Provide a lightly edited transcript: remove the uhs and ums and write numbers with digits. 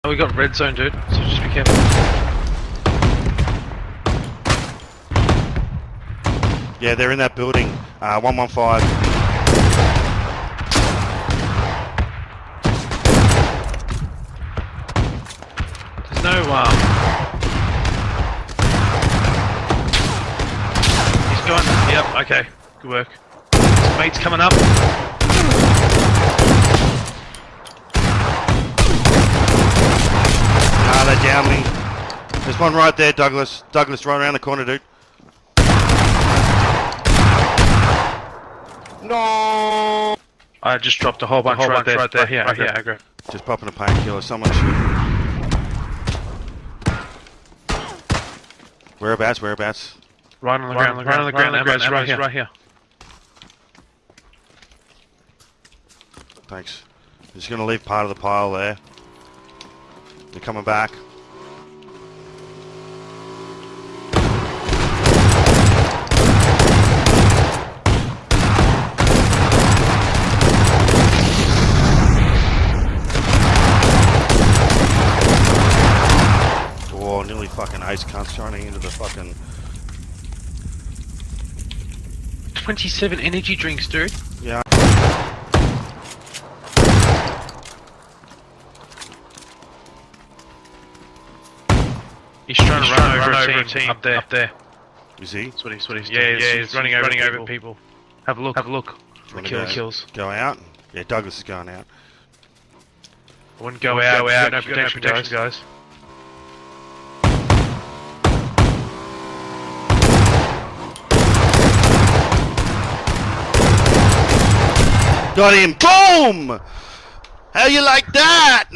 Oh, we got red zone, dude, so just be careful. Yeah, they're in that building. 115. There's no, He's gone. Yep, okay. Good work. His mate's coming up. They're down me. There's one right there, Douglas. Douglas, right around the corner, dude. No. I just dropped a whole bunch right there, right here, aggro. Just popping a painkiller. Someone shoot. Whereabouts? Whereabouts? Right on the ground, right on the ground, ammo's right here. Thanks. Just gonna leave part of the pile there. They're coming back. Oh, nearly fucking ice cunts running into the fucking... 27 energy drinks, dude. Yeah. He's trying to run over a team up there. Is he? That's what he's doing. Yeah, he's running over people. Have a look. The kills. Go out? Yeah, Douglas is going out. I wouldn't go out. No protection, guys. Got him! Boom! How you like that?